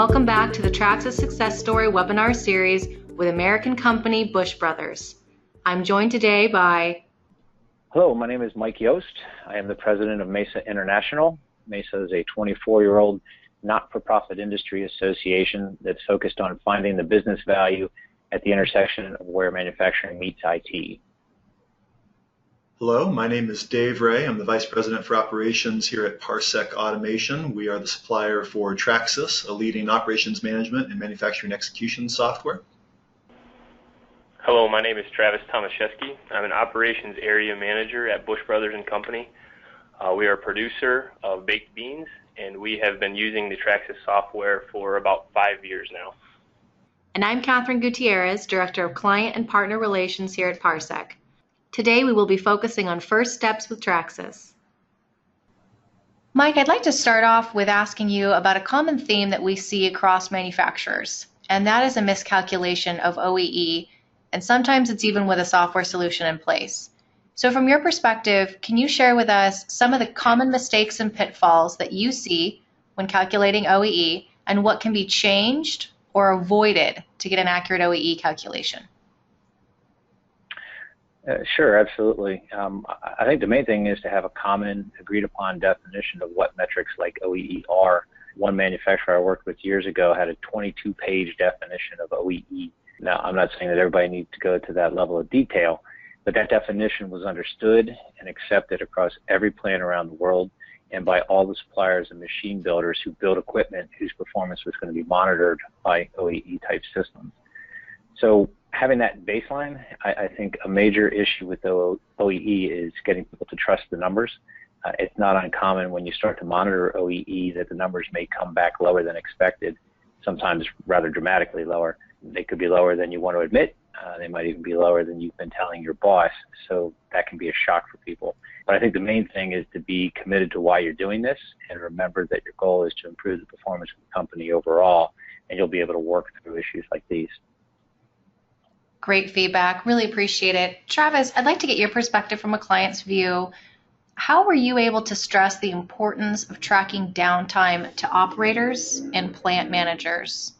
Welcome back to the TrakSYS Success Story webinar series with American company Bush Brothers. I'm joined today by... Hello, my name is Mike Yost. I am the president of MESA International. MESA is a 24-year-old not-for-profit industry association that's focused on finding the business value at the intersection of where manufacturing meets IT. Hello, my name is Dave Ray. I'm the Vice President for Operations here at Parsec Automation. We are the supplier for TrakSYS, a leading operations management and manufacturing execution software. Hello, my name is Travis Tomaszewski. I'm an operations area manager at Bush Brothers and Company. We are a producer of baked beans, and we have been using the TrakSYS software for about 5 years now. And I'm Catherine Gutierrez, Director of Client and Partner Relations here at Parsec. Today we will be focusing on first steps with TrakSYS. Mike, I'd like to start off with asking you about a common theme that we see across manufacturers, and that is a miscalculation of OEE, and sometimes it's even with a software solution in place. So from your perspective, can you share with us some of the common mistakes and pitfalls that you see when calculating OEE and what can be changed or avoided to get an accurate OEE calculation? Sure, absolutely. I think the main thing is to have a common, agreed-upon definition of what metrics like OEE are. One manufacturer I worked with years ago had a 22-page definition of OEE. Now, I'm not saying that everybody needs to go to that level of detail, but that definition was understood and accepted across every plant around the world and by all the suppliers and machine builders who build equipment whose performance was going to be monitored by OEE-type systems. So having that baseline, I think a major issue with OEE is getting people to trust the numbers. It's not uncommon when you start to monitor OEE that the numbers may come back lower than expected, sometimes rather dramatically lower. They could be lower than you want to admit. They might even be lower than you've been telling your boss, so that can be a shock for people. But I think the main thing is to be committed to why you're doing this and remember that your goal is to improve the performance of the company overall, and you'll be able to work through issues like these. Great feedback. Really appreciate it. Travis, I'd like to get your perspective from a client's view. How were you able to stress the importance of tracking downtime to operators and plant managers?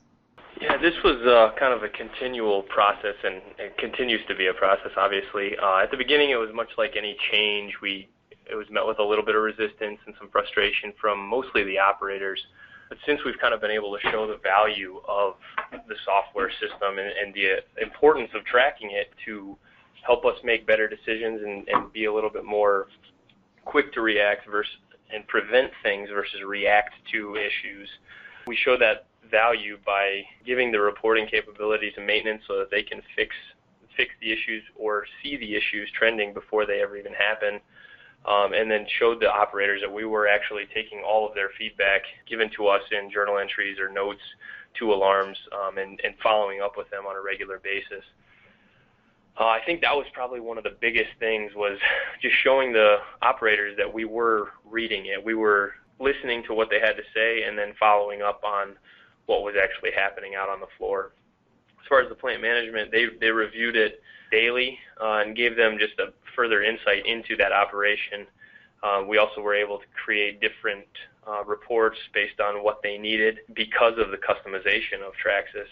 Yeah, this was kind of a continual process, and it continues to be a process, obviously. At the beginning, it was much like any change. It was met with a little bit of resistance and some frustration from mostly the operators. But since we've kind of been able to show the value of the software system and the importance of tracking it to help us make better decisions and be a little bit more quick to react and prevent things versus react to issues, we show that value by giving the reporting capability to maintenance so that they can fix the issues or see the issues trending before they ever even happen. And then showed the operators that we were actually taking all of their feedback given to us in journal entries or notes to alarms and following up with them on a regular basis. I think that was probably one of the biggest things, was just showing the operators that we were reading it. We were listening to what they had to say and then following up on what was actually happening out on the floor. As far as the plant management, they reviewed it daily and gave them just a further insight into that operation. We also were able to create different reports based on what they needed because of the customization of TrakSYS.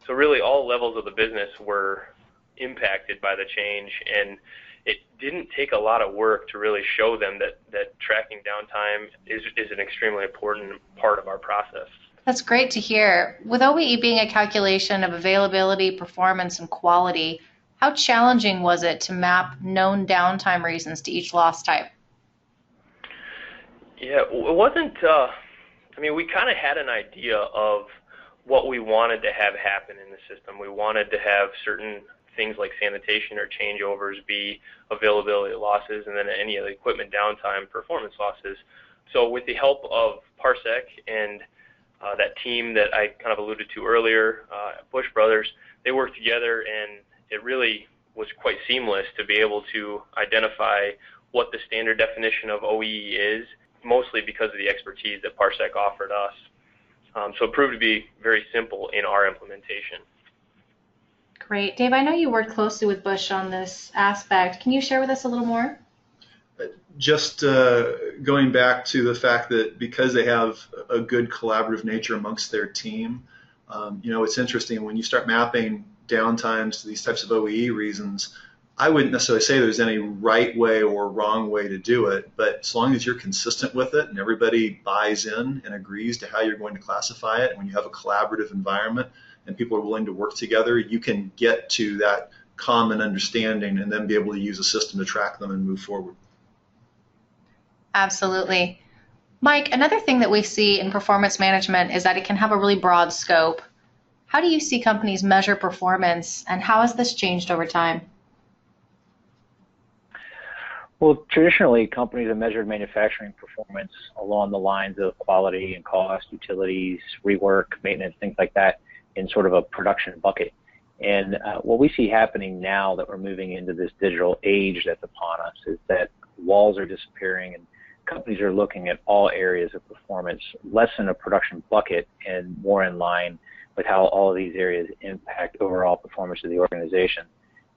So really all levels of the business were impacted by the change, and it didn't take a lot of work to really show them that tracking downtime is an extremely important part of our process. That's great to hear. With OEE being a calculation of availability, performance, and quality, how challenging was it to map known downtime reasons to each loss type? Yeah, it wasn't, we kind of had an idea of what we wanted to have happen in the system. We wanted to have certain things like sanitation or changeovers be availability losses, and then any of the equipment downtime performance losses. So with the help of Parsec and that team that I kind of alluded to earlier, Bush Brothers, they worked together, and it really was quite seamless to be able to identify what the standard definition of OEE is, mostly because of the expertise that Parsec offered us. So it proved to be very simple in our implementation. Great. Dave, I know you worked closely with Bush on this aspect. Can you share with us a little more? just going back to the fact that because they have a good collaborative nature amongst their team, it's interesting when you start mapping downtimes to these types of OEE reasons. I wouldn't necessarily say there's any right way or wrong way to do it, but as long as you're consistent with it and everybody buys in and agrees to how you're going to classify it, and when you have a collaborative environment and people are willing to work together, you can get to that common understanding and then be able to use a system to track them and move forward. Absolutely. Mike, another thing that we see in performance management is that it can have a really broad scope. How do you see companies measure performance, and how has this changed over time? Well, traditionally, companies have measured manufacturing performance along the lines of quality and cost, utilities, rework, maintenance, things like that in sort of a production bucket. And what we see happening now that we're moving into this digital age that's upon us is that walls are disappearing and companies are looking at all areas of performance, less in a production bucket and more in line with how all of these areas impact overall performance of the organization.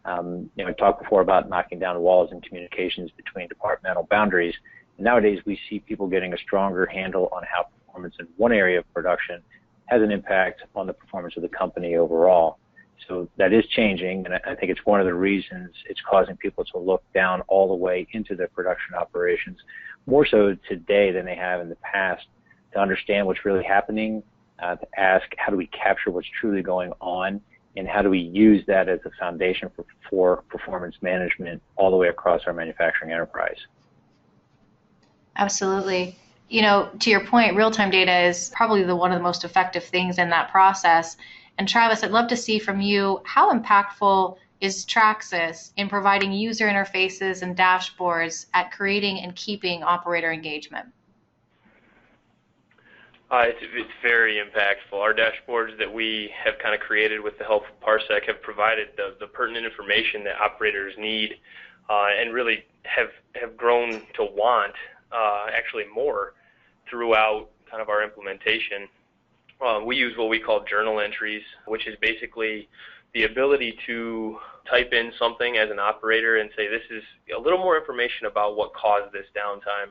I talked before about knocking down walls and communications between departmental boundaries. And nowadays, we see people getting a stronger handle on how performance in one area of production has an impact on the performance of the company overall. So that is changing, and I think it's one of the reasons it's causing people to look down all the way into their production operations, more so today than they have in the past, to understand what's really happening, to ask how do we capture what's truly going on, and how do we use that as a foundation for performance management all the way across our manufacturing enterprise. Absolutely. To your point, real-time data is probably one of the most effective things in that process. And Travis, I'd love to see from you, how impactful is TrakSYS in providing user interfaces and dashboards at creating and keeping operator engagement? It's very impactful. Our dashboards that we have kind of created with the help of Parsec have provided the pertinent information that operators need and really have grown to want actually more throughout kind of our implementation. We use what we call journal entries, which is basically the ability to type in something as an operator and say, this is a little more information about what caused this downtime.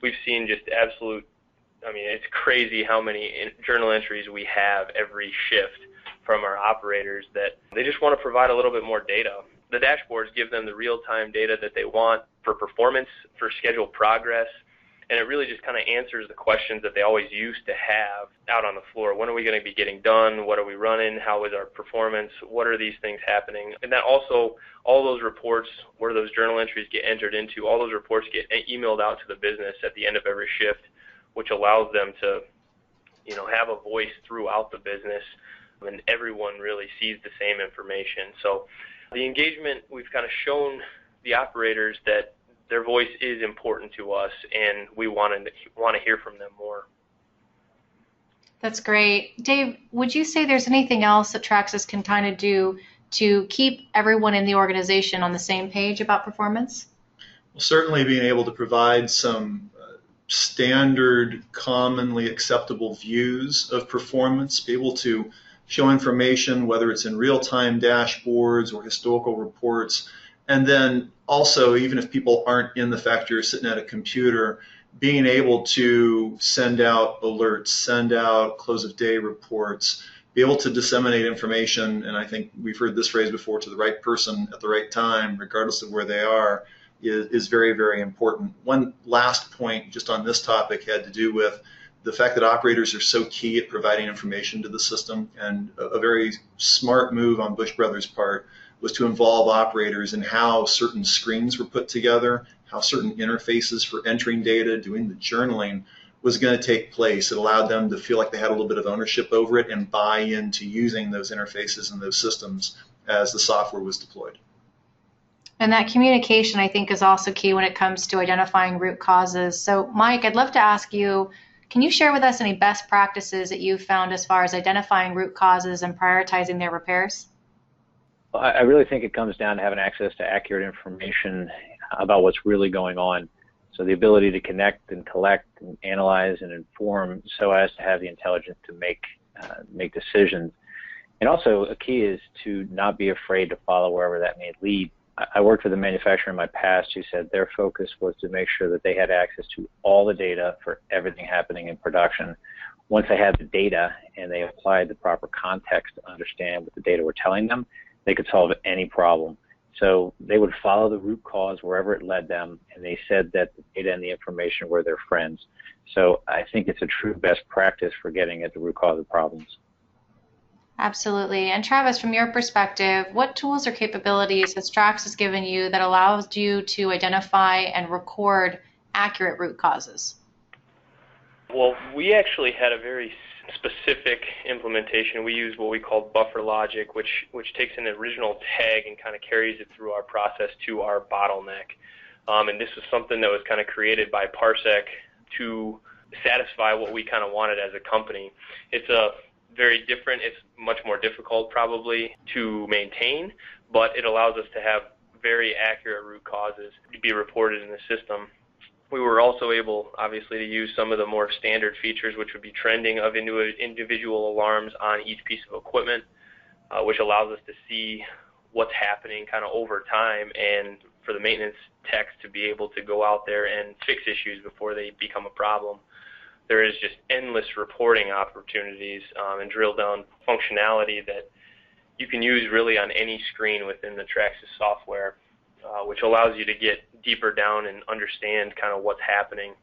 We've seen just it's crazy how many journal entries we have every shift from our operators that they just want to provide a little bit more data. The dashboards give them the real-time data that they want for performance, for scheduled progress, and it really just kind of answers the questions that they always used to have out on the floor. When are we going to be getting done? What are we running? How is our performance? What are these things happening? And that also, all those reports where those journal entries get entered into, all those reports get emailed out to the business at the end of every shift, which allows them to, have a voice throughout the business, and everyone really sees the same information. So the engagement, we've kind of shown the operators that their voice is important to us, and we want to hear from them more. That's great. Dave, would you say there's anything else that TrakSYS can kind of do to keep everyone in the organization on the same page about performance? Well, certainly being able to provide some standard, commonly acceptable views of performance, be able to show information, whether it's in real-time dashboards or historical reports, and then also, even if people aren't in the factory or sitting at a computer, being able to send out alerts, send out close-of-day reports, be able to disseminate information, and I think we've heard this phrase before, to the right person at the right time, regardless of where they are, is very, very important. One last point just on this topic had to do with the fact that operators are so key at providing information to the system, and a very smart move on Bush Brothers' part was to involve operators in how certain screens were put together, how certain interfaces for entering data, doing the journaling was going to take place. It allowed them to feel like they had a little bit of ownership over it and buy into using those interfaces and those systems as the software was deployed. And that communication, I think, is also key when it comes to identifying root causes. So, Mike, I'd love to ask you, can you share with us any best practices that you've found as far as identifying root causes and prioritizing their repairs? Well, I really think it comes down to having access to accurate information about what's really going on. So the ability to connect and collect and analyze and inform so as to have the intelligence to make decisions. And also a key is to not be afraid to follow wherever that may lead. I worked with a manufacturer in my past who said their focus was to make sure that they had access to all the data for everything happening in production. Once they had the data and they applied the proper context to understand what the data were telling them, they could solve any problem. So they would follow the root cause wherever it led them, and they said that the data and the information were their friends. So I think it's a true best practice for getting at the root cause of problems. Absolutely. And Travis, from your perspective, what tools or capabilities has TrakSYS given you that allows you to identify and record accurate root causes? Well, we actually had a very specific implementation. We use what we call buffer logic, which takes an original tag and kind of carries it through our process to our bottleneck. And this was something that was kind of created by Parsec to satisfy what we kind of wanted as a company. It's a very different, it's much more difficult probably to maintain, but it allows us to have very accurate root causes to be reported in the system. We were also able, obviously, to use some of the more standard features, which would be trending of individual alarms on each piece of equipment, which allows us to see what's happening kind of over time, and for the maintenance techs to be able to go out there and fix issues before they become a problem. There is just endless reporting opportunities and drill down functionality that you can use really on any screen within the TrakSYS software, which allows you to get deeper down and understand kind of what's happening.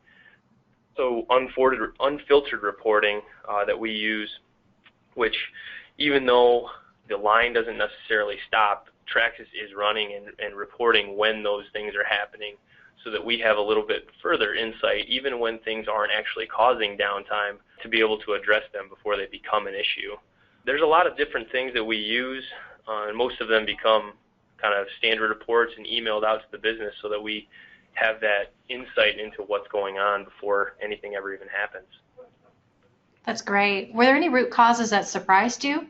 So unfiltered reporting that we use, which even though the line doesn't necessarily stop, TrakSYS is running and reporting when those things are happening, so that we have a little bit further insight, even when things aren't actually causing downtime, to be able to address them before they become an issue. There's a lot of different things that we use, and most of them become kind of standard reports and emailed out to the business so that we have that insight into what's going on before anything ever even happens. That's great. Were there any root causes that surprised you?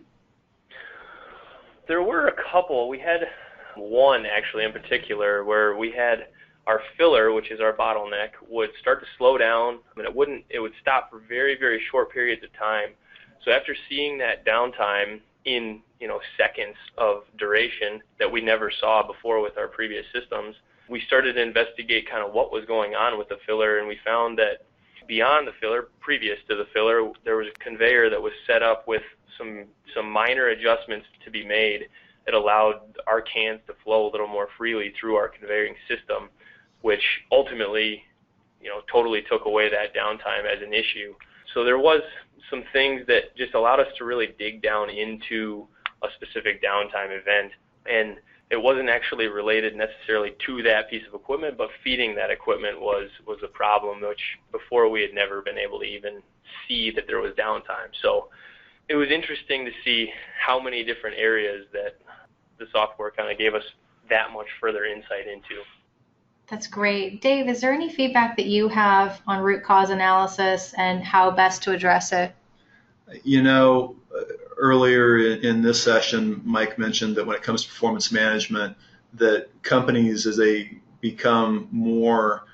There were a couple. We had one actually in particular where we had our filler, which is our bottleneck, would start to slow down, and it would stop for very, very short periods of time. So after seeing that downtime in seconds of duration that we never saw before with our previous systems, we started to investigate kind of what was going on with the filler, and we found that beyond the filler, previous to the filler, there was a conveyor that was set up with some minor adjustments to be made that allowed our cans to flow a little more freely through our conveying system, which ultimately, totally took away that downtime as an issue. So there was some things that just allowed us to really dig down into a specific downtime event, and it wasn't actually related necessarily to that piece of equipment, but feeding that equipment was a problem, which before we had never been able to even see that there was downtime. So it was interesting to see how many different areas that the software kind of gave us that much further insight into. That's great. Dave, is there any feedback that you have on root cause analysis and how best to address it? Earlier in this session, Mike mentioned that when it comes to performance management, that companies, as they become more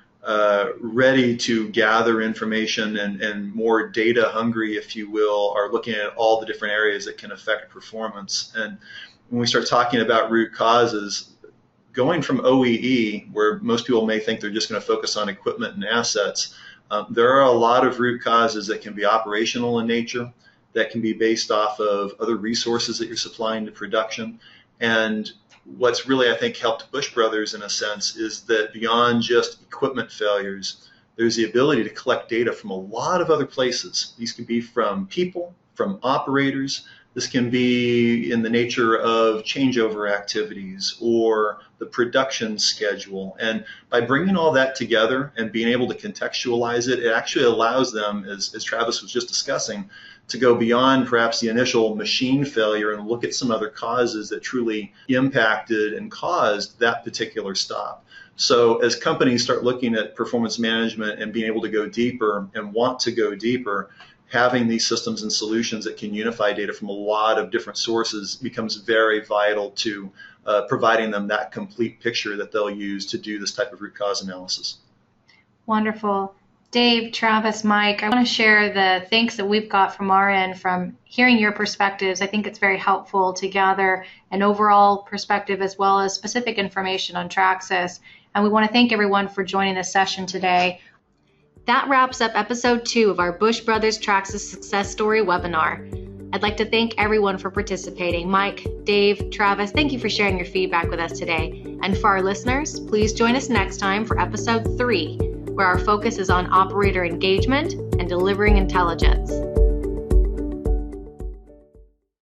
ready to gather information and more data hungry, if you will, are looking at all the different areas that can affect performance. And when we start talking about root causes, going from OEE, where most people may think they're just going to focus on equipment and assets, there are a lot of root causes that can be operational in nature, that can be based off of other resources that you're supplying to production. And what's really, I think, helped Bush Brothers in a sense is that beyond just equipment failures, there's the ability to collect data from a lot of other places. These can be from people, from operators. This can be in the nature of changeover activities or the production schedule. And by bringing all that together and being able to contextualize it, it actually allows them, as Travis was just discussing, to go beyond perhaps the initial machine failure and look at some other causes that truly impacted and caused that particular stop. So as companies start looking at performance management and being able to go deeper and want to go deeper, having these systems and solutions that can unify data from a lot of different sources becomes very vital to providing them that complete picture that they'll use to do this type of root cause analysis. Wonderful. Dave, Travis, Mike, I want to share the thanks that we've got from our end from hearing your perspectives. I think it's very helpful to gather an overall perspective as well as specific information on TrakSYS. And we want to thank everyone for joining this session today. That wraps up episode 2 of our Bush Brothers TrakSYS Success Story webinar. I'd like to thank everyone for participating. Mike, Dave, Travis, thank you for sharing your feedback with us today. And for our listeners, please join us next time for episode 3, where our focus is on operator engagement and delivering intelligence.